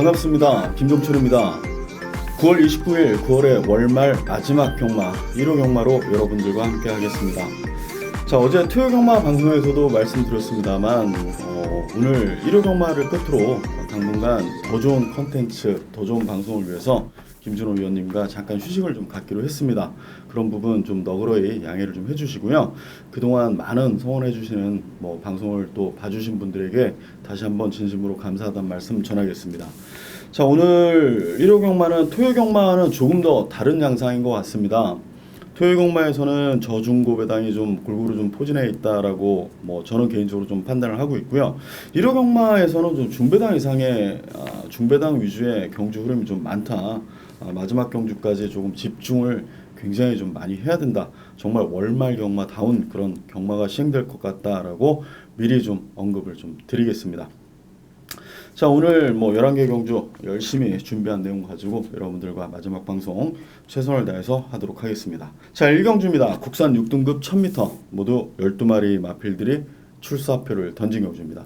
반갑습니다. 김종철입니다. 9월 29일 9월의 월말 마지막 경마 1호 경마로 여러분들과 함께 하겠습니다. 자, 어제 토요 경마 방송에서도 말씀드렸습니다만 오늘 1호 경마를 끝으로 당분간 더 좋은 컨텐츠, 더 좋은 방송을 위해서 김준호 위원님과 잠깐 휴식을 좀 갖기로 했습니다. 그런 부분 좀 너그러이 양해를 좀 해주시고요. 그동안 많은 성원해주시는 방송을 또 봐주신 분들에게 다시 한번 진심으로 감사하다는 말씀 전하겠습니다. 자, 오늘 1호 경마는 토요 경마는 조금 더 다른 양상인 것 같습니다. 토요 경마에서는 저중고 배당이 좀 골고루 좀 포진해 있다라고 저는 개인적으로 좀 판단을 하고 있고요. 1호 경마에서는 좀 중배당 이상의 중배당 위주의 경주 흐름이 좀 많다. 마지막 경주까지 조금 집중을 굉장히 좀 많이 해야 된다. 정말 월말 경마다운 그런 경마가 시행될 것 같다라고 미리 좀 언급을 좀 드리겠습니다. 자, 오늘 11개 경주 열심히 준비한 내용 가지고 여러분들과 마지막 방송 최선을 다해서 하도록 하겠습니다. 자, 1경주입니다. 국산 6등급 1000m 모두 12마리 마필들이 출사표를 던진 경주입니다.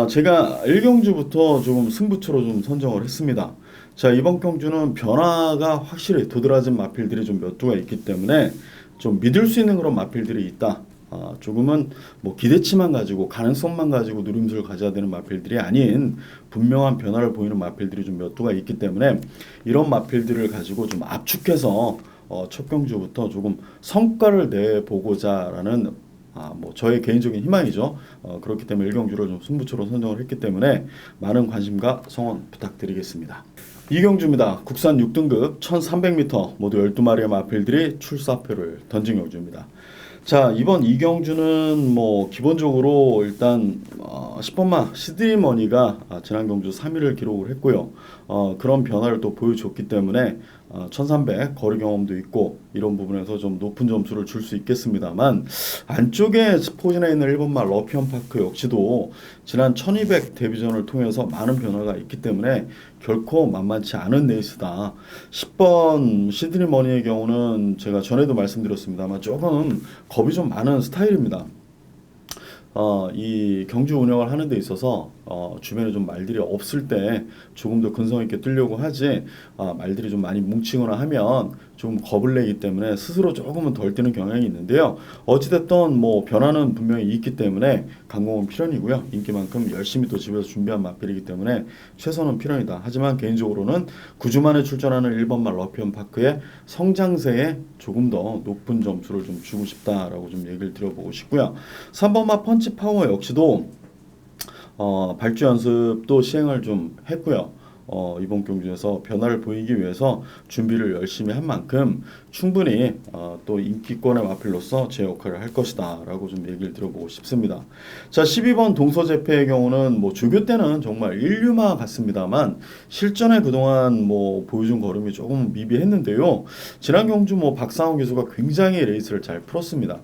제가 1경주부터 조금 승부처로 좀 선정을 했습니다. 자, 이번 경주는 변화가 확실히 도드라진 마필들이 좀 몇 두가 있기 때문에 좀 믿을 수 있는 그런 마필들이 있다. 조금은 기대치만 가지고 가능성만 가지고 누림수를 가져야 되는 마필들이 아닌 분명한 변화를 보이는 마필들이 좀 몇 두가 있기 때문에 이런 마필들을 가지고 좀 압축해서 첫 경주부터 조금 성과를 내보고자라는 저의 개인적인 희망이죠. 그렇기 때문에 1경주를 좀 승부처로 선정을 했기 때문에 많은 관심과 성원 부탁드리겠습니다. 2경주입니다. 국산 6등급 1300m 모두 12마리의 마필들이 출사표를 던진 경주입니다. 자, 이번 2경주는 기본적으로 일단 10번마 시드니머니가 지난 경주 3위를 기록을 했고요. 그런 변화를 또 보여줬기 때문에 1300 거리 경험도 있고 이런 부분에서 좀 높은 점수를 줄 수 있겠습니다만 안쪽에 포진해 있는 1번마 러피언파크 역시도 지난 1200 데뷔전을 통해서 많은 변화가 있기 때문에 결코 만만치 않은 레이스다. 10번 시드니머니의 경우는 제가 전에도 말씀드렸습니다만 조금 겁이 좀 많은 스타일입니다. 이 경주 운영을 하는 데 있어서 주변에 좀 말들이 없을 때 조금 더 근성 있게 뜨려고 하지 말들이 좀 많이 뭉치거나 하면 좀 겁을 내기 때문에 스스로 조금은 덜 뛰는 경향이 있는데요. 어찌됐든 변화는 분명히 있기 때문에 강공은 필연이고요. 인기만큼 열심히 또 집에서 준비한 마필이기 때문에 최선은 필연이다. 하지만 개인적으로는 9주 만에 출전하는 1번마 러피언파크의 성장세에 조금 더 높은 점수를 좀 주고 싶다라고 좀 얘기를 드려보고 싶고요. 3번마 펀치파워 역시도 발주 연습도 시행을 좀 했고요. 이번 경주에서 변화를 보이기 위해서 준비를 열심히 한 만큼 충분히 또 인기권의 마필로서 제 역할을 할 것이다 라고 좀 얘기를 드려보고 싶습니다. 자, 12번 동서재패의 경우는 조교 때는 정말 인류마 같습니다만 실전에 그동안 보여준 걸음이 조금 미비했는데요. 지난 경주 박상호 기수가 굉장히 레이스를 잘 풀었습니다.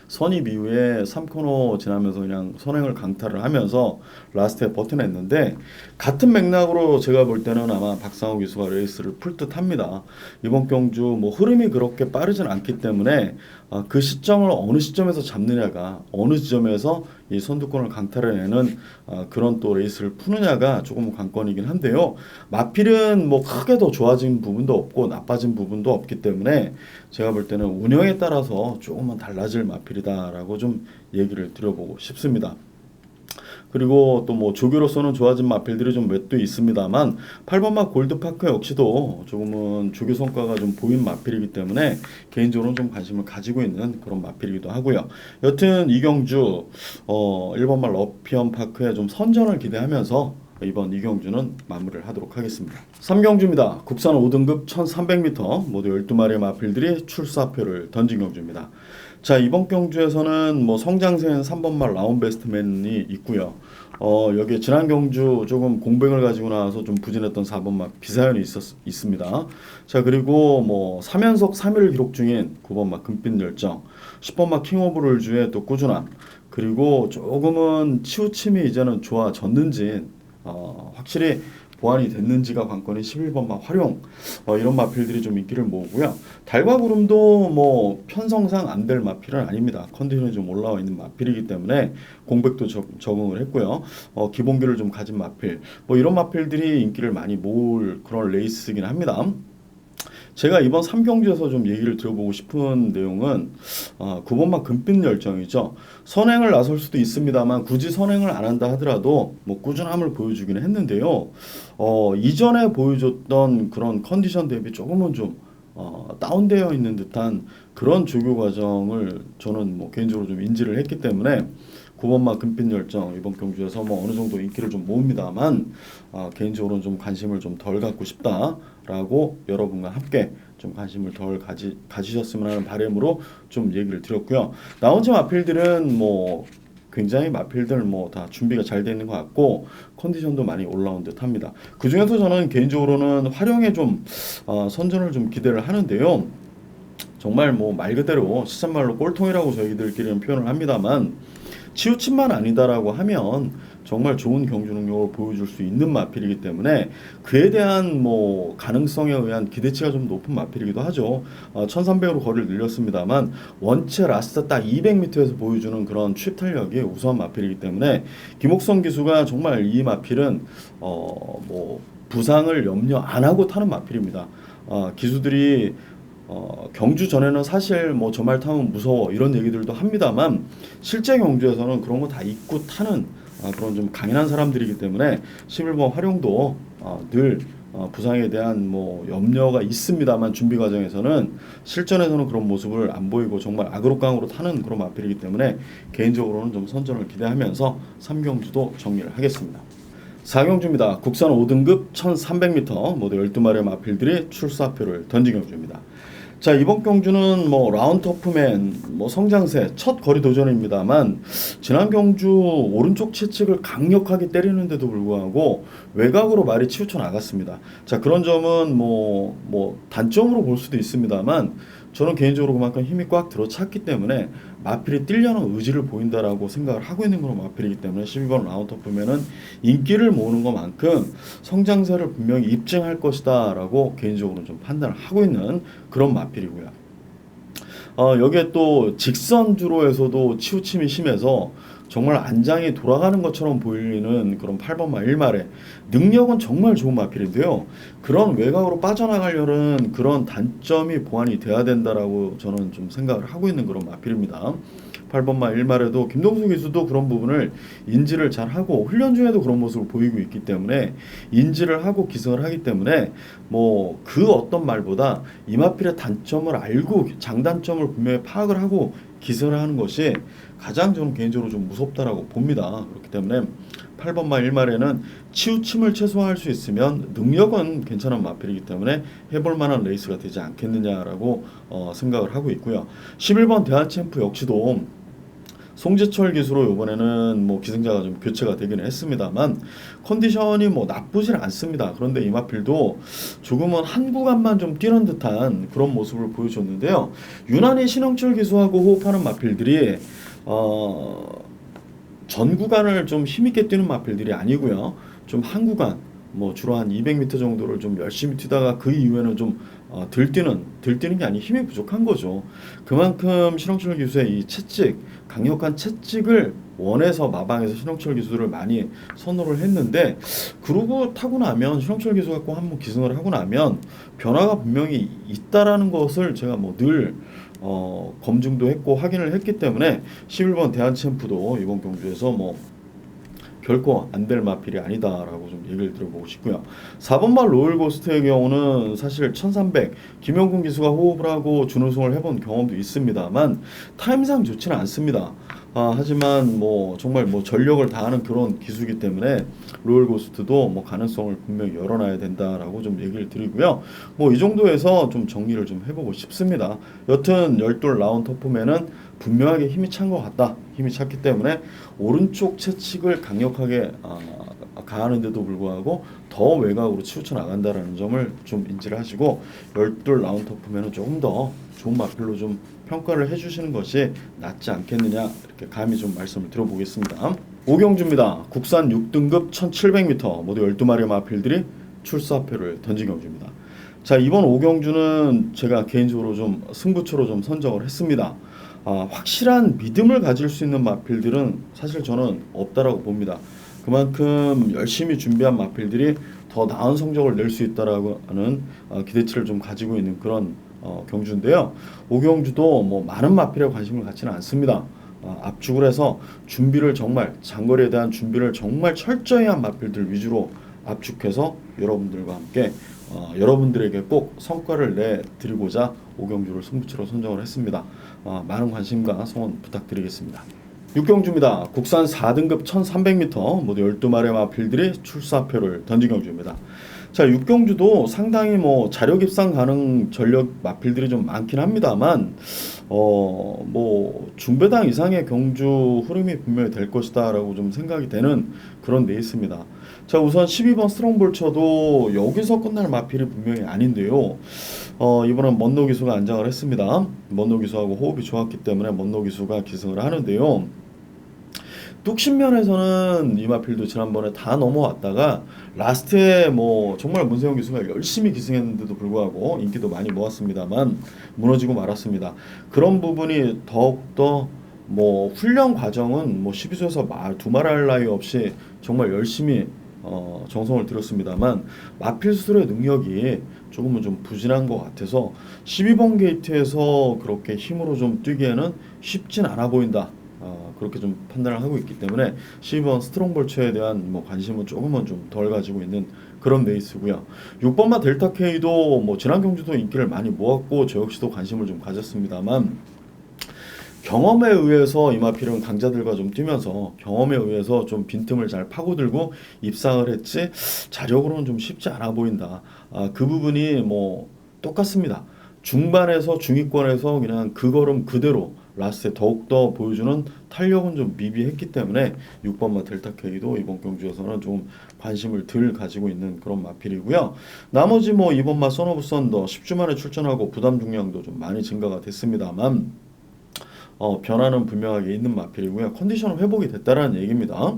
선입 이후에 3코너 지나면서 그냥 선행을 강타를 하면서 라스트에 버텨냈는데 같은 맥락으로 제가 볼 때는 아마 박상호 기수가 레이스를 풀 듯합니다. 이번 경주 흐름이 그렇게 빠르진 않기 때문에 그 시점을 어느 시점에서 잡느냐가 어느 지점에서 이 선두권을 강타를 내는 그런 또 레이스를 푸느냐가 조금 관건이긴 한데요. 마필은 크게 더 좋아진 부분도 없고 나빠진 부분도 없기 때문에 제가 볼 때는 운영에 따라서 조금은 달라질 마필이다라고 좀 얘기를 드려보고 싶습니다. 그리고 또 조교로서는 좋아진 마필들이 좀 몇 도 있습니다만 8번마 골드파크 역시도 조금은 조교 성과가 좀 보인 마필이기 때문에 개인적으로 좀 관심을 가지고 있는 그런 마필이기도 하고요. 여튼 이경주 1번마 러피언파크에 좀 선전을 기대하면서 이번 2경주는 마무리를 하도록 하겠습니다. 3경주입니다. 국산 5등급 1300m 모두 12마리의 마필들이 출사표를 던진 경주입니다. 자, 이번 경주에서는 성장세는 3번마 라운베스트맨이 있고요. 여기에 지난 경주 조금 공백을 가지고 나와서 좀 부진했던 4번마 비사연이 있습니다. 자, 그리고 3연속 3위를 기록 중인 9번마 금빛 열정, 10번마 킹 오브 롤즈의 또 꾸준함, 그리고 조금은 치우침이 이제는 좋아졌는지 확실히 보완이 됐는지가 관건인 11번마 활용, 이런 마필들이 좀 인기를 모으고요. 달과 구름도 뭐 편성상 안 될 마필은 아닙니다. 컨디션이 좀 올라와 있는 마필이기 때문에 공백도 적응을 했고요. 기본기를 좀 가진 마필, 뭐 이런 마필들이 인기를 많이 모을 그런 레이스이긴 합니다. 제가 이번 3경주에서 좀 얘기를 들어보고 싶은 내용은 9번마 금빛 열정이죠. 선행을 나설 수도 있습니다만 굳이 선행을 안 한다 하더라도 뭐 꾸준함을 보여주기는 했는데요. 이전에 보여줬던 그런 컨디션 대비 조금은 좀 다운되어 있는 듯한 그런 조교 과정을 저는 뭐 개인적으로 좀 인지를 했기 때문에 9번마 금빛 열정 이번 경주에서 뭐 어느 정도 인기를 좀 모읍니다만 개인적으로는 좀 관심을 좀 덜 갖고 싶다라고 여러분과 함께 좀 관심을 덜 가지셨으면 하는 바람으로 좀 얘기를 드렸고요. 나머지 마필들은 뭐 굉장히 마필들 뭐 다 준비가 잘 되어 있는 것 같고 컨디션도 많이 올라온 듯합니다. 그 중에서 저는 개인적으로는 활용에 좀 선전을 좀 기대를 하는데요. 정말 뭐 말 그대로 시산말로 꼴통이라고 저희들끼리는 표현을 합니다만 치우침만 아니다라고 하면 정말 좋은 경주 능력을 보여줄 수 있는 마필이기 때문에 그에 대한 뭐 가능성에 의한 기대치가 좀 높은 마필이기도 하죠. 1300으로 거리를 늘렸습니다만 원체 라스트 딱 200m에서 보여주는 그런 추입 탄력이 우수한 마필이기 때문에 김옥성 기수가 정말 이 마필은 뭐 부상을 염려 안 하고 타는 마필입니다. 기수들이 경주 전에는 사실 뭐 저 말 타면 무서워 이런 얘기들도 합니다만 실제 경주에서는 그런 거 다 잊고 타는 그런 좀 강인한 사람들이기 때문에 11번 활용도 늘 부상에 대한 뭐 염려가 있습니다만 준비 과정에서는 실전에서는 그런 모습을 안 보이고 정말 악으로깡으로 타는 그런 마필이기 때문에 개인적으로는 좀 선전을 기대하면서 3경주도 정리를 하겠습니다. 4경주입니다. 국산 5등급 1300m 모두 12마리의 마필들이 출사표를 던진 경주입니다. 자, 이번 경주는 뭐 라운드 터프맨, 뭐 성장세 첫 거리 도전입니다만 지난 경주 오른쪽 채찍을 강력하게 때리는데도 불구하고 외곽으로 말이 치우쳐 나갔습니다. 자, 그런 점은 뭐 단점으로 볼 수도 있습니다만 저는 개인적으로 그만큼 힘이 꽉 들어찼기 때문에 마필이 뛰려는 의지를 보인다라고 생각을 하고 있는 그런 마필이기 때문에 12번 라운드 터프맨은 인기를 모으는 것만큼 성장세를 분명히 입증할 것이다 라고 개인적으로 좀 판단을 하고 있는 그런 마필이고요. 여기에 또 직선 주로에서도 치우침이 심해서 정말 안장이 돌아가는 것처럼 보이는 그런 8번마 1마레 능력은 정말 좋은 마필인데요. 그런 외곽으로 빠져나가려는 그런 단점이 보완이 돼야 된다라고 저는 좀 생각을 하고 있는 그런 마필입니다. 8번마 1마레도 김동수 기수도 그런 부분을 인지를 잘 하고 훈련 중에도 그런 모습을 보이고 있기 때문에 인지를 하고 기승을 하기 때문에 뭐 그 어떤 말보다 이 마필의 단점을 알고 장단점을 분명히 파악을 하고 기승을 하는 것이 가장 저는 개인적으로 좀 무섭다라고 봅니다. 그렇기 때문에 8번마 1마리는 치우침을 최소화할 수 있으면 능력은 괜찮은 마필이기 때문에 해볼 만한 레이스가 되지 않겠느냐라고 생각을 하고 있고요. 11번 대한챔프 역시도 송재철 기수로 이번에는 뭐 기승자가 좀 교체가 되기는 했습니다만 컨디션이 뭐 나쁘진 않습니다. 그런데 이 마필도 조금은 한 구간만 좀 뛰는 듯한 그런 모습을 보여줬는데요. 유난히 신영철 기수하고 호흡하는 마필들이 전 구간을 좀 힘있게 뛰는 마필들이 아니고요. 좀 한 구간 뭐 주로 한 200m 정도를 좀 열심히 뛰다가 그 이후에는 좀 들뛰는 게 아니 힘이 부족한 거죠. 그만큼 신영철 기수의 이 채찍 강력한 채찍을 원해서 마방에서 신영철 기수를 많이 선호를 했는데 그러고 타고 나면 신영철 기수 갖고 한번 기승을 하고 나면 변화가 분명히 있다라는 것을 제가 뭐 늘 검증도 했고 확인을 했기 때문에 11번 대한챔프도 이번 경주에서 뭐 결코 안 될 마필이 아니다라고 좀 얘기를 들어보고 싶고요. 4번마 로열고스트의 경우는 사실 1300 김영군 기수가 호흡을 하고 준우승을 해본 경험도 있습니다만 타임상 좋지는 않습니다. 하지만 뭐 정말 뭐 전력을 다하는 그런 기수이기 때문에 로열고스트도 뭐 가능성을 분명히 열어놔야 된다라고 좀 얘기를 드리고요. 뭐 이 정도에서 좀 정리를 좀 해보고 싶습니다. 여튼 열돌 라운드 터프맨은 분명하게 힘이 찬 것 같다. 힘이 찼기 때문에 오른쪽 채찍을 강력하게 가하는데도 불구하고 더 외곽으로 치우쳐 나간다라는 점을 좀 인지를 하시고 열돌 라운드 터프맨은 조금 더 좋은 마필로 좀 평가를 해주시는 것이 낫지 않겠느냐 이렇게 감히 좀 말씀을 드려보겠습니다. 5경주입니다. 국산 6등급 1700m 모두 12마리의 마필들이 출사표를 던진 경주입니다. 자, 이번 5경주는 제가 개인적으로 좀 승부처로 좀 선정을 했습니다. 확실한 믿음을 가질 수 있는 마필들은 사실 저는 없다라고 봅니다. 그만큼 열심히 준비한 마필들이 더 나은 성적을 낼 수 있다라고 하는 기대치를 좀 가지고 있는 그런 경주인데요. 5경주도 뭐 많은 마필에 관심을 갖지는 않습니다. 압축을 해서 준비를 정말 장거리에 대한 준비를 정말 철저히 한 마필들 위주로 압축해서 여러분들과 함께 여러분들에게 꼭 성과를 내드리고자 5경주를 승부처로 선정을 했습니다. 많은 관심과 성원 부탁드리겠습니다. 6경주입니다. 국산 4등급 1300m 모두 12마리의 마필들이 출사표를 던진 경주입니다. 자, 6경주도 상당히 뭐 자력 입상 가능 전력 마필들이 좀 많긴 합니다만 뭐 중배당 이상의 경주 흐름이 분명히 될 것이다라고 좀 생각이 되는 그런 데 있습니다. 자, 우선 12번 스트롱볼처도 여기서 끝날 마필이 분명히 아닌데요. 이번엔 먼노 기수가 안장을 했습니다. 먼노 기수하고 호흡이 좋았기 때문에 먼노 기수가 기승을 하는데요. 뚝심면에서는 이 마필도 지난번에 다 넘어왔다가 라스트에 뭐 정말 문세영 기수가 열심히 기승했는데도 불구하고 인기도 많이 모았습니다만 무너지고 말았습니다. 그런 부분이 더욱더 뭐 훈련 과정은 뭐 12수에서 두말할 나위 없이 정말 열심히 정성을 들였습니다만 마필 수술의 능력이 조금은 좀 부진한 것 같아서 12번 게이트에서 그렇게 힘으로 좀 뛰기에는 쉽진 않아 보인다. 그렇게 좀 판단을 하고 있기 때문에 12번 스트롱볼처에 대한 뭐 관심은 조금은 좀 덜 가지고 있는 그런 레이스고요. 6번마 델타 K도 뭐 지난 경주도 인기를 많이 모았고 저 역시도 관심을 좀 가졌습니다만 경험에 의해서 이마필은 강자들과 좀 뛰면서 경험에 의해서 좀 빈틈을 잘 파고들고 입상을 했지 자력으로는 좀 쉽지 않아 보인다. 그 부분이 뭐 똑같습니다. 중반에서 중위권에서 그냥 그 걸음 그대로 라스트에 더욱더 보여주는 탄력은 좀 미비했기 때문에 6번마 델타 K도 이번 경주에서는 좀 관심을 덜 가지고 있는 그런 마필이고요. 나머지 뭐 2번마 선오브 썬더 10주 만에 출전하고 부담 중량도 좀 많이 증가가 됐습니다만 변화는 분명하게 있는 마필이고요. 컨디션 회복이 됐다라는 얘기입니다.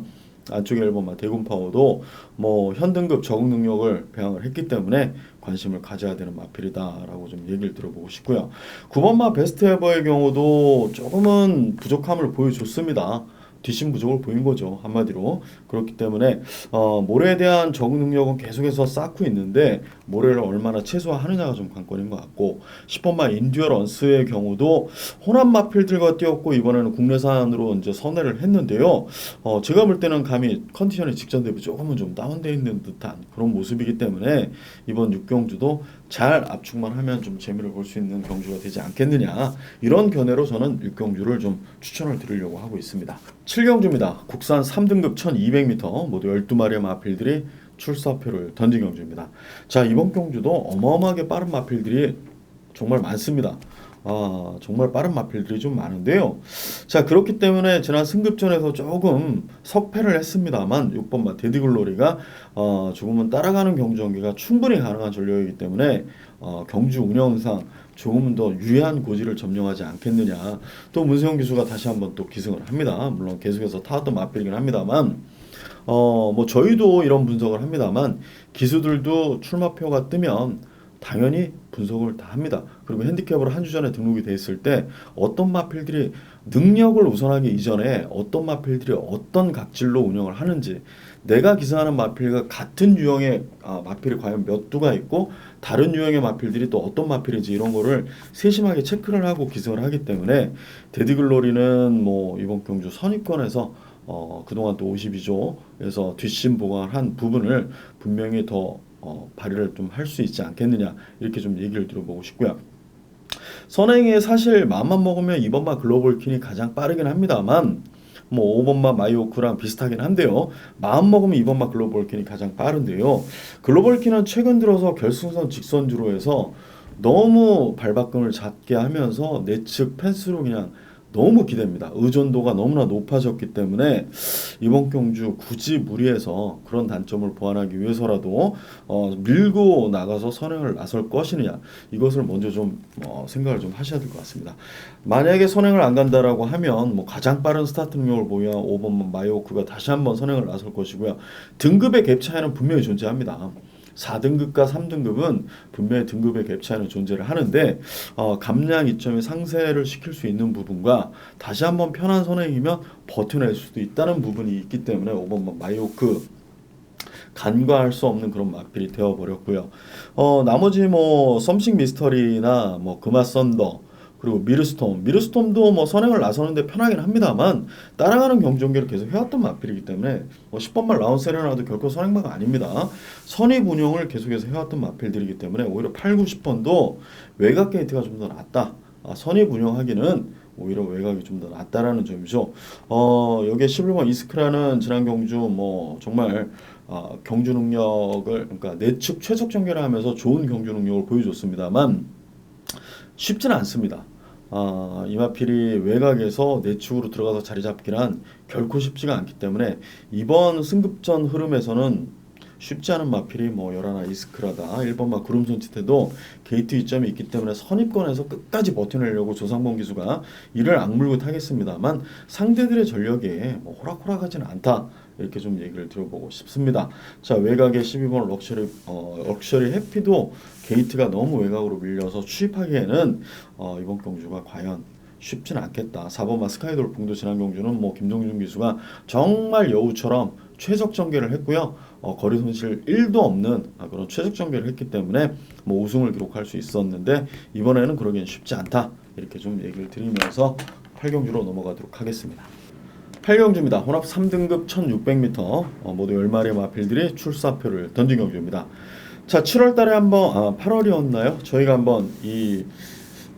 안쪽에 1번마 대군파워도 뭐 현등급 적응 능력을 배양을 했기 때문에 관심을 가져야 되는 마필이다라고 좀 얘기를 들어보고 싶고요. 9번마 베스트 에버의 경우도 조금은 부족함을 보여줬습니다. 뒷심 부족을 보인 거죠, 한마디로. 그렇기 때문에 모래에 대한 적응 능력은 계속해서 쌓고 있는데 모래를 얼마나 최소화하느냐가 좀 관건인 것 같고 10번마 인듀어런스의 경우도 호남 마필들과 뛰었고 이번에는 국내산으로 이제 선회를 했는데요. 제가 볼 때는 감히 컨디션이 직전 대비 조금은 좀 다운되어 있는 듯한 그런 모습이기 때문에 이번 6경주도 잘 압축만 하면 좀 재미를 볼 수 있는 경주가 되지 않겠느냐, 이런 견해로 저는 6경주를 좀 추천을 드리려고 하고 있습니다. 7경주입니다. 국산 3등급 1200m 모두 12마리의 마필들이 출사표를 던진 경주입니다. 자, 이번 경주도 어마어마하게 빠른 마필들이 정말 많습니다. 정말 빠른 마필들이 좀 많은데요. 자, 그렇기 때문에 지난 승급전에서 조금 석패를 했습니다만 6번마 데디글로리가 조금은 따라가는 경주 전개가 충분히 가능한 전력이기 때문에 경주 운영상 조금은 더 유리한 고지를 점령하지 않겠느냐. 또 문세영 기수가 다시 한번 또 기승을 합니다. 물론 계속해서 타왔던 마필이긴 합니다만 뭐 저희도 이런 분석을 합니다만 기수들도 출마표가 뜨면 당연히 분석을 다 합니다. 그리고 핸디캡으로 한 주 전에 등록이 돼 있을 때 어떤 마필들이 능력을 우선하기 이전에 어떤 마필들이 어떤 각질로 운영을 하는지, 내가 기승하는 마필과 같은 유형의 마필이 과연 몇 두가 있고 다른 유형의 마필들이 또 어떤 마필인지 이런 거를 세심하게 체크를 하고 기승을 하기 때문에 데디글로리는 뭐 이번 경주 선입권에서 그동안 또 52조에서 뒷심 보강한 부분을 분명히 더 발휘를 좀 할 수 있지 않겠느냐, 이렇게 좀 얘기를 들어보고 싶고요. 선행에 사실 마음만 먹으면 2번마 글로벌킨이 가장 빠르긴 합니다만 뭐 5번마 마이오크랑 비슷하긴 한데요. 마음 먹으면 2번마 글로벌킨이 가장 빠른데요. 글로벌킨은 최근 들어서 결승선 직선주로 해서 너무 발바꿈을 잦게 하면서 내측 펜스로 그냥 너무 기대입니다. 의존도가 너무나 높아졌기 때문에 이번 경주 굳이 무리해서 그런 단점을 보완하기 위해서라도 밀고 나가서 선행을 나설 것이느냐, 이것을 먼저 좀 생각을 좀 하셔야 될 것 같습니다. 만약에 선행을 안 간다라고 하면 뭐 가장 빠른 스타트 능력을 보유한 5번 마이오크가 다시 한번 선행을 나설 것이고요. 등급의 갭 차이는 분명히 존재합니다. 4등급과 3등급은 분명히 등급의 갭 차이는 존재를 하는데 감량 이점이 상쇄를 시킬 수 있는 부분과 다시 한번 편한 선행이면 버텨낼 수도 있다는 부분이 있기 때문에 5번 마이오크 간과할 수 없는 그런 마필이 되어버렸고요. 나머지 뭐 썸씽 미스터리나 뭐 금화 썬더 그리고 미르스톰도 뭐 선행을 나서는데 편하긴 합니다만 따라가는 경전기를 계속 해왔던 마필이기 때문에 10번만 라운드 세레나도 결코 선행마가 아닙니다. 선입 운영을 계속해서 해왔던 마필들이기 때문에 오히려 8, 9, 10번도 외곽 게이트가 좀 더 낫다. 선입 운영하기는 오히려 외곽이 좀 더 낫다라는 점이죠. 여기에 11번 이스크라는 지난 경주 뭐 정말 경주 능력을, 그러니까 내측 최적 전개를 하면서 좋은 경주 능력을 보여줬습니다만 쉽지는 않습니다. 이마필이 외곽에서 내축으로 들어가서 자리 잡기란 결코 쉽지가 않기 때문에 이번 승급전 흐름에서는 쉽지 않은 마필이 뭐 열하나 이스크라다 1번마 구름손치태도 게이트 이점이 있기 때문에 선입권에서 끝까지 버텨내려고 조상범 기수가 이를 악물고 타겠습니다만 상대들의 전력에 뭐 호락호락하지는 않다, 이렇게 좀 얘기를 드려보고 싶습니다. 자, 외곽에 12번 럭셔리 해피도 게이트가 너무 외곽으로 밀려서 추입하기에는 이번 경주가 과연 쉽지는 않겠다. 4번 스카이돌풍도 지난 경주는 뭐 김동준 기수가 정말 여우처럼 최적 전개를 했고요. 거리 손실 1도 없는 그런 최적 전개를 했기 때문에 뭐 우승을 기록할 수 있었는데 이번에는 그러기엔 쉽지 않다, 이렇게 좀 얘기를 드리면서 8경주로 넘어가도록 하겠습니다. 8경주입니다. 혼합 3등급 1600m 모두 10마리의 마필들이 출사표를 던진 경주입니다. 자, 7월달에 한번 8월이었나요? 저희가 한번 이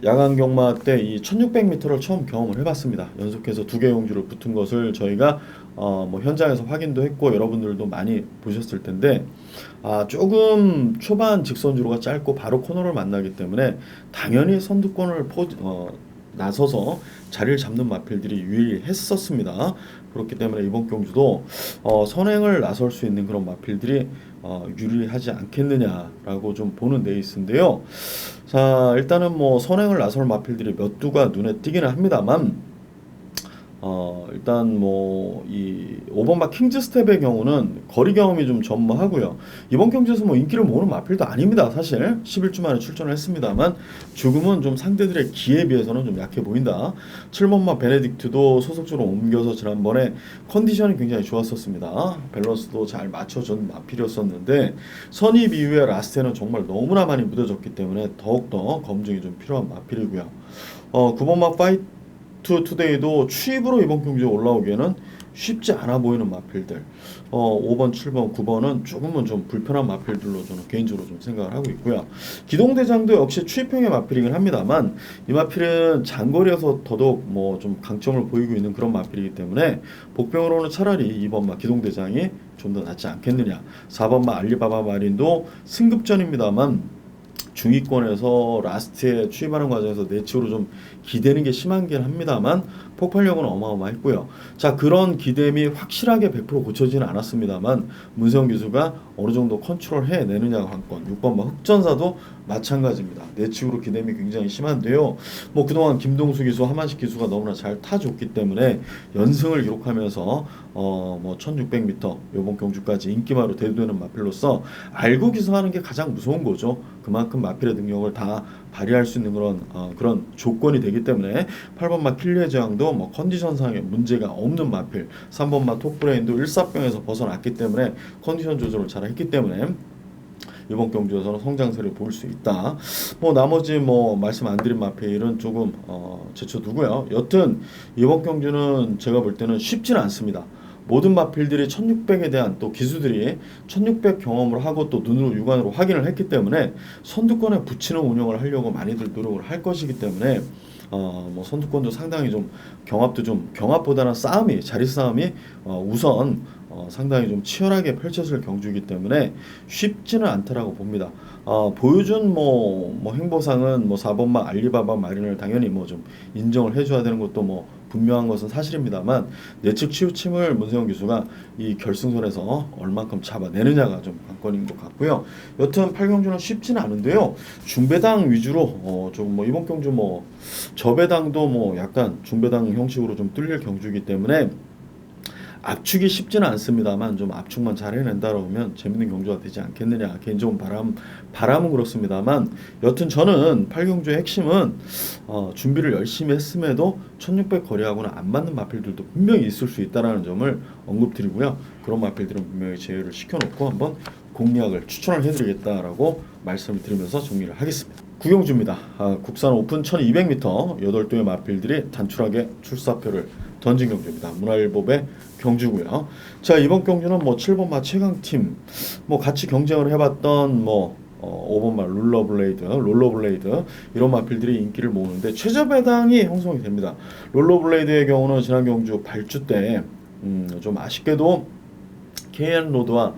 야간 경마 때 이 1600m를 처음 경험을 해봤습니다. 연속해서 2개 경주를 붙은 것을 저희가 뭐 현장에서 확인도 했고 여러분들도 많이 보셨을 텐데 조금 초반 직선주로가 짧고 바로 코너를 만나기 때문에 당연히 선두권을 나서서 자리를 잡는 마필들이 유리했었습니다. 그렇기 때문에 이번 경주도 선행을 나설 수 있는 그런 마필들이 유리하지 않겠느냐라고 좀 보는 레이스인데요. 자, 일단은 뭐 선행을 나설 마필들이 몇 두가 눈에 띄기는 합니다만 일단 뭐 이 5번마 킹즈스텝의 경우는 거리 경험이 좀 전무하고요. 이번 경주에서 뭐 인기를 모으는 마필도 아닙니다. 사실 11주 만에 출전을 했습니다만 조금은 좀 상대들의 기에 비해서는 좀 약해 보인다. 7번마 베네딕트도 소속주로 옮겨서 지난번에 컨디션이 굉장히 좋았었습니다. 밸런스도 잘 맞춰준 마필이었었는데 선입 이후에 라스트에는 정말 너무나 많이 무뎌졌기 때문에 더욱더 검증이 좀 필요한 마필이고요. 9번마 파이트 투데이도 추입으로 이번 경주에 올라오기에는 쉽지 않아 보이는 마필들. 5번, 7번, 9번은 조금은 좀 불편한 마필들로 저는 개인적으로 좀 생각을 하고 있고요. 기동대장도 역시 추입형의 마필이긴 합니다만 이 마필은 장거리에서 더더욱 뭐 좀 강점을 보이고 있는 그런 마필이기 때문에 복병으로는 차라리 2번마 기동대장이 좀 더 낫지 않겠느냐. 4번마 알리바바 마린도 승급전입니다만 중위권에서 라스트에 추입하는 과정에서 내측으로 좀 기대는 게 심한 게 합니다만 폭발력은 어마어마했고요. 자, 그런 기댐이 확실하게 100% 고쳐지는 않았습니다만 문세영 기수가 어느 정도 컨트롤 해내느냐가 관건. 6번 흑전사도 마찬가지입니다. 내측으로 기댐이 굉장히 심한데요. 뭐 그동안 김동수 기수, 하만식 기수가 너무나 잘 타줬기 때문에 연승을 기록하면서 뭐 1600m 요번 경주까지 인기마로 대두되는 마필로서 알고 기수하는 게 가장 무서운 거죠. 그만큼 마필의 능력을 다 발휘할 수 있는 그런 조건이 되기 때문에 8번마 킬리의 제왕도 뭐 컨디션상의 문제가 없는 마필, 3번마 톱브레인도 일사병에서 벗어났기 때문에 컨디션 조절을 잘 했기 때문에 이번 경주에서는 성장세를 볼 수 있다. 뭐 나머지 뭐 말씀 안 드린 마필은 조금 제쳐두고요. 여튼 이번 경주는 제가 볼 때는 쉽지는 않습니다. 모든 마필들이 1600에 대한 또 기수들이 1600 경험을 하고 또 눈으로 육안으로 확인을 했기 때문에 선두권에 붙이는 운영을 하려고 많이들 노력을 할 것이기 때문에 뭐 선두권도 상당히 좀 경합보다는 자리 싸움이 우선 상당히 좀 치열하게 펼쳐질 경주이기 때문에 쉽지는 않다라고 봅니다. 보여준 행보상은 4번마 알리바바 마린을 당연히 좀 인정을 해줘야 되는 것도 분명한 것은 사실입니다만 내측 치우침을 문세영 기수가 이 결승선에서 얼만큼 잡아내느냐가 좀 관건인 것 같고요. 여튼 8경주는 쉽지는 않은데요. 중배당 위주로 조금 이번 경주 저배당도 약간 중배당 형식으로 좀 뚫릴 경주이기 때문에 압축이 쉽지는 않습니다만 좀 압축만 잘 해낸다라고 하면 재밌는 경주가 되지 않겠느냐 개인적인 바람은 그렇습니다만 여튼 저는 8경주의 핵심은 준비를 열심히 했음에도 1600 거리하고는 안 맞는 마필들도 분명히 있을 수 있다는 점을 언급드리고요. 그런 마필들은 분명히 제외를 시켜놓고 한번 공략을 추천을 해드리겠다라고 말씀을 드리면서 정리를 하겠습니다. 구경주입니다. 국산 오픈 1200m 8도의 마필들이 단출하게 출사표를 던진 경주입니다. 문화일보의 경주고요. 자, 이번 경주는 7번마 최강팀 같이 경쟁을 해봤던 5번마 롤러블레이드 이런 마필들이 인기를 모으는데 최저 배당이 형성이 됩니다. 롤러블레이드의 경우는 지난 경주 발주 때 좀 아쉽게도 KN로드와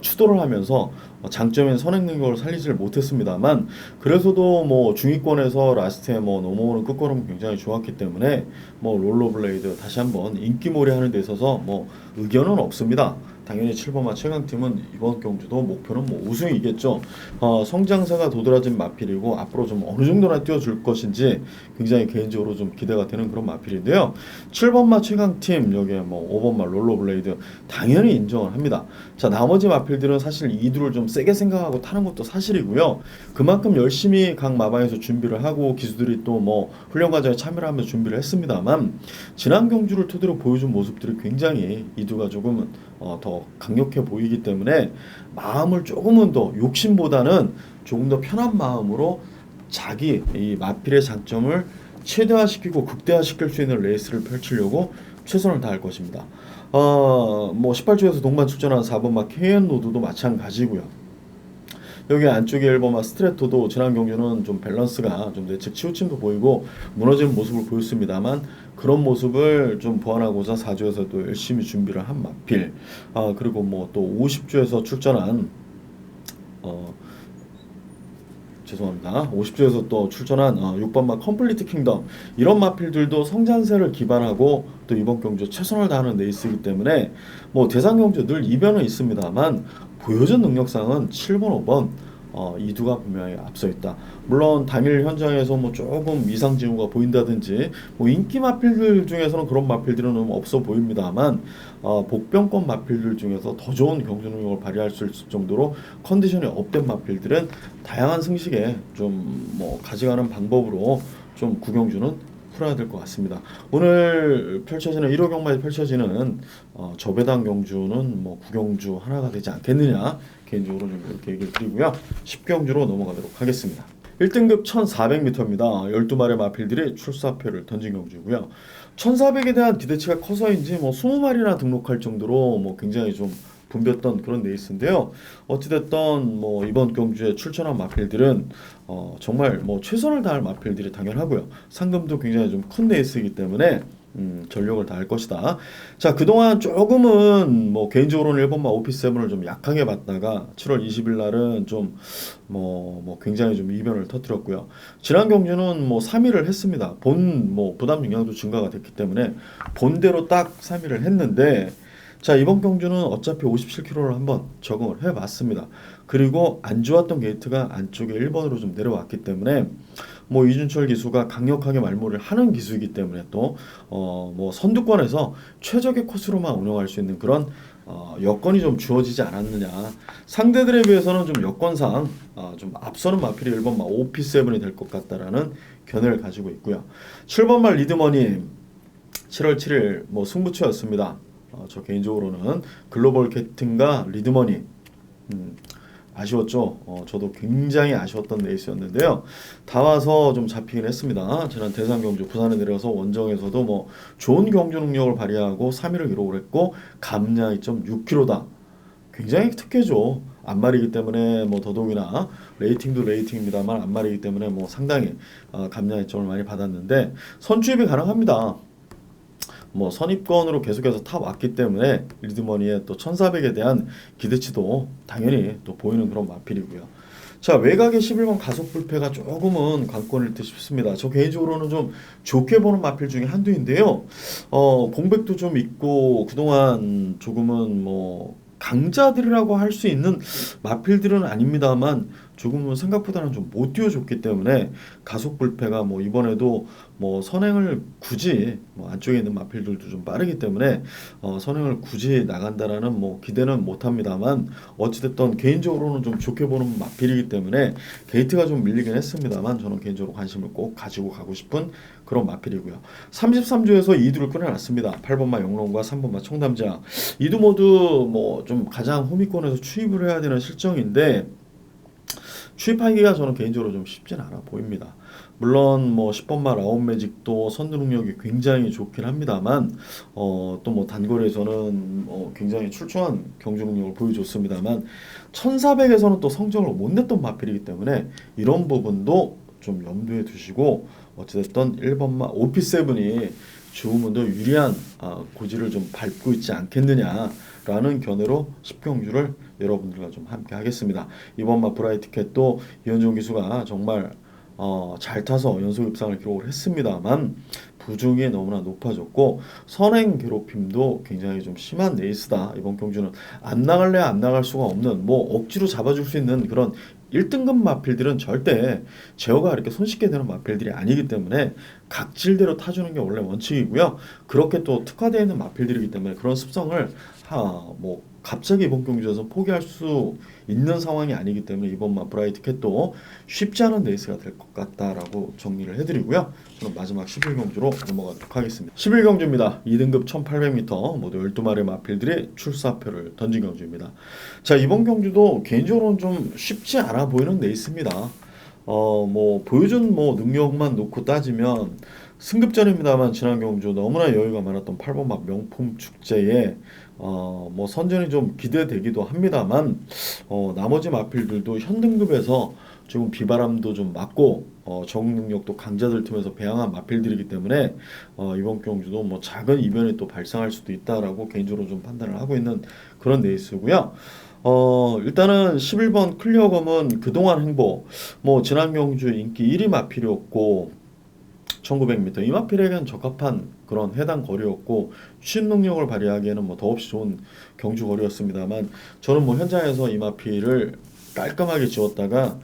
추돌을 하면서 장점인 선행 능력을 살리지를 못했습니다만 그래서도 중위권에서 라스트에 넘어오는 끝걸음은 굉장히 좋았기 때문에 롤러블레이드 다시 한번 인기몰이 하는 데 있어서 의견은 없습니다. 당연히 7번마 최강팀은 이번 경주도 목표는 우승이겠죠. 성장세가 도드라진 마필이고 앞으로 좀 어느 정도나 뛰어줄 것인지 굉장히 개인적으로 좀 기대가 되는 그런 마필인데요. 7번마 최강팀 여기에 5번마 롤러블레이드 당연히 인정을 합니다. 자, 나머지 마필들은 사실 이두를 좀 세게 생각하고 타는 것도 사실이고요. 그만큼 열심히 각 마방에서 준비를 하고 기수들이 또 훈련 과정에 참여를 하면서 준비를 했습니다만 지난 경주를 토대로 보여준 모습들이 굉장히 이두가 조금은 더 강력해 보이기 때문에 마음을 조금은 더 욕심보다는 조금 더 편한 마음으로 자기 이 마필의 장점을 최대화시키고 극대화시킬 수 있는 레이스를 펼치려고 최선을 다할 것입니다. 18주에서 동반 출전한 4번마 KN로드도 마찬가지고요. 여기 안쪽에 1번마 스트레토도 지난 경주는 좀 밸런스가 좀 내측 치우침도 보이고 무너지는 모습을 보였습니다만 그런 모습을 좀 보완하고자 4주에서 또 열심히 준비를 한 마필. 그리고 또 50주에서 출전한 50주에서 또 출전한 6번마 컴플리트 킹덤 이런 마필들도 성장세를 기반하고 또 이번 경주 최선을 다하는 레이스이기 때문에 대상 경주 늘 이변은 있습니다만 보여준 능력상은 7번, 5번 이두가 분명히 앞서 있다. 물론 당일 현장에서 조금 이상 징후가 보인다든지 인기 마필들 중에서는 그런 마필들은 없어 보입니다만 복병권 마필들 중에서 더 좋은 경주 능력을 발휘할 수 있을 정도로 컨디션이 업된 마필들은 다양한 승식에 좀 가져가는 방법으로 좀 구경주는 풀어야 될 것 같습니다. 오늘 펼쳐지는 1호 경마에 펼쳐지는 저배당 경주는 구경주 하나가 되지 않겠느냐 개인적으로 좀 이렇게 얘기를 드리고요. 10경주로 넘어가도록 하겠습니다. 1등급 1400m입니다. 12마리 마필들이 출사표를 던진 경주고요. 1400에 대한 기대치가 커서인지 20마리나 등록할 정도로 굉장히 좀 붐볐던 그런 레이스인데요. 어찌됐든 이번 경주에 출전한 마필들은 정말 최선을 다할 마필들이 당연하고요. 상금도 굉장히 좀 큰 레이스이기 때문에 전력을 다할 것이다. 자, 그동안 조금은 개인적으로는 1번마 OP7을 좀 약하게 봤다가 7월 20일 날은 좀 굉장히 좀 이변을 터뜨렸고요. 지난 경주는 3위를 했습니다. 부담 영향도 증가가 됐기 때문에 본대로 딱 3위를 했는데 자, 이번 경주는 어차피 57km를 한번 적응을 해봤습니다. 그리고 안 좋았던 게이트가 안쪽에 1번으로 좀 내려왔기 때문에 이준철 기수가 강력하게 말모를 하는 기수이기 때문에 또 선두권에서 최적의 코스로만 운영할 수 있는 그런 여건이 좀 주어지지 않았느냐. 상대들에 비해서는 좀 여건상 좀 앞서는 마필이 1번마 OP7이 될 것 같다라는 견해를 가지고 있고요. 7번마 리드머니 7월 7일 승부처였습니다. 저 개인적으로는 글로벌 캡틴과 리드머니 아쉬웠죠. 저도 굉장히 아쉬웠던 레이스였는데요. 다 와서 좀 잡히긴 했습니다. 지난 대상 경주 부산에 내려서 원정에서도 좋은 경주 능력을 발휘하고 3위를 기록을 했고 감량 2.6km다. 굉장히 특혜죠. 안말이기 때문에 더더욱이나 레이팅도 레이팅입니다만 안말이기 때문에 상당히 감량 2점을 많이 받았는데 선취입이 가능합니다. 뭐 선입견으로 계속해서 타왔기 때문에 리드머니의 또 1400에 대한 기대치도 당연히 또 보이는 그런 마필이고요. 자, 외곽의 11번 가속 불패가 조금은 관건일 듯 싶습니다. 저 개인적으로는 좀 좋게 보는 마필 중에 한두인데요. 공백도 좀 있고 그동안 조금은 뭐 강자들이라고 할 수 있는 마필들은 아닙니다만 조금은 생각보다는 좀 못 뛰어줬기 때문에 가속 불패가 뭐 이번에도 뭐 선행을 굳이 뭐 안쪽에 있는 마필들도 좀 빠르기 때문에 선행을 굳이 나간다라는 뭐 기대는 못합니다만 어찌됐든 개인적으로는 좀 좋게 보는 마필이기 때문에 게이트가 좀 밀리긴 했습니다만 저는 개인적으로 관심을 꼭 가지고 가고 싶은 그런 마필이고요. 33조에서 2두를 끊어놨습니다. 8번마 영롱과 3번마 청담장 2두 모두 뭐 좀 가장 호미권에서 추입을 해야 되는 실정인데 추입하기가 저는 개인적으로 좀 쉽진 않아 보입니다. 물론 뭐 10번마 라운 매직도 선두 능력이 굉장히 좋긴 합니다만 또 뭐 단거리에서는 굉장히 출중한 경주 능력을 보여줬습니다만 1400에서는 또 성적을 못 냈던 마필이기 때문에 이런 부분도 좀 염두에 두시고 어찌됐든 1번마 OP7이 주문도 유리한 고지를 좀 밟고 있지 않겠느냐라는 견해로 10경주를 여러분들과 좀 함께 하겠습니다. 이번마 브라이트캣도 이현종 기수가 정말 잘 타서 연속 입상을 기록을 했습니다만 부중이 너무나 높아졌고 선행 괴롭힘도 굉장히 좀 심한 레이스다. 이번 경주는 안 나갈래 안 나갈 수가 없는 뭐 억지로 잡아줄 수 있는 그런 1등급 마필들은 절대 제어가 이렇게 손쉽게 되는 마필들이 아니기 때문에 각질대로 타주는 게 원래 원칙이고요. 그렇게 또 특화되어 있는 마필들이기 때문에 그런 습성을 뭐 갑자기 이번 경주에서 포기할 수 있는 상황이 아니기 때문에 이번 브라이트 캣도 쉽지 않은 레이스가 될 것 같다라고 정리를 해드리고요. 저는 마지막 11경주로 넘어가도록 하겠습니다. 11경주입니다. 2등급 1800m 모두 12마리의 마필들이 출사표를 던진 경주입니다. 자, 이번 경주도 개인적으로는 좀 쉽지 않아 보이는 레이스입니다. 뭐 보여준 뭐 능력만 놓고 따지면 승급전입니다만 지난 경주 너무나 여유가 많았던 8번마 명품 축제에 뭐 선전이 좀 기대되기도 합니다만 나머지 마필들도 현등급에서 조금 비바람도 좀 맞고 적응 능력도 강자들 틈에서 배양한 마필들이기 때문에 이번 경주도 뭐 작은 이변이 또 발생할 수도 있다라고 개인적으로 좀 판단을 하고 있는 그런 레이스고요. 일단은 11번 클리어검은 그동안 행보 뭐 지난 경주 인기 1위 마필이었고 1900m 이 마필에겐 적합한 그런 해당 거리였고 추진 능력을 발휘하기에는 뭐 더없이 좋은 경주 거리였습니다만 저는 뭐 현장에서 이 마필을 깔끔하게 지웠다가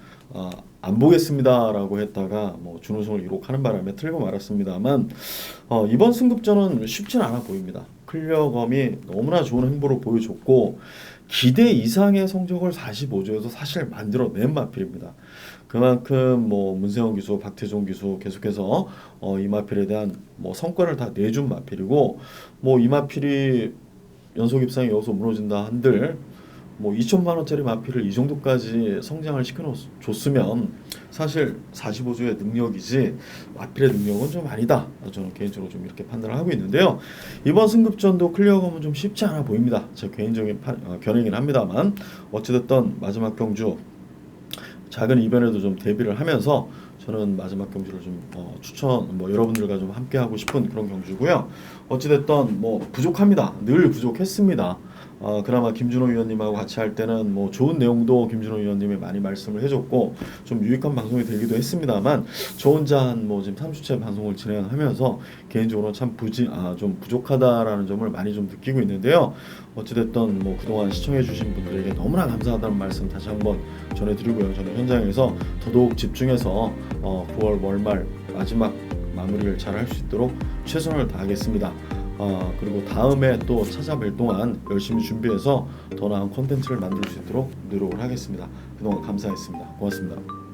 안 보겠습니다라고 했다가 뭐 준우승을 기록하는 바람에 틀고 말았습니다만 이번 승급전은 쉽진 않아 보입니다. 클리어검이 너무나 좋은 행보를 보여줬고 기대 이상의 성적을 45조에서 사실 만들어낸 마필입니다. 그만큼 뭐 문세영 기수, 박태종 기수 계속해서 이 마필에 대한 뭐 성과를 다 내준 마필이고 뭐 이 마필이 연속 입상이 여기서 무너진다 한들 뭐 2천만 원짜리 마필을 이 정도까지 성장을 시켜줬으면 사실 45조의 능력이지 마필의 능력은 좀 아니다. 저는 개인적으로 좀 이렇게 판단을 하고 있는데요. 이번 승급전도 클리어감은 좀 쉽지 않아 보입니다. 제 개인적인 견해이긴 합니다만 어찌됐든 마지막 경주 작은 이변에도 좀 대비를 하면서 저는 마지막 경주를 좀 추천 뭐 여러분들과 좀 함께 하고 싶은 그런 경주고요. 어찌됐든 뭐 부족합니다. 늘 부족했습니다. 그나마 김준호 위원님하고 같이 할 때는 뭐 좋은 내용도 김준호 위원님이 많이 말씀을 해줬고 좀 유익한 방송이 되기도 했습니다만 저 혼자 한 뭐 지금 3주째 방송을 진행하면서 개인적으로 참 좀 부족하다라는 점을 많이 좀 느끼고 있는데요. 어찌됐든 뭐 그동안 시청해주신 분들에게 너무나 감사하다는 말씀 다시 한번 전해드리고요. 저는 현장에서 더더욱 집중해서 9월 월말 마지막 마무리를 잘 할 수 있도록 최선을 다하겠습니다. 그리고 다음에 또 찾아뵐 동안 열심히 준비해서 더 나은 콘텐츠를 만들 수 있도록 노력을 하겠습니다. 그동안 감사했습니다. 고맙습니다.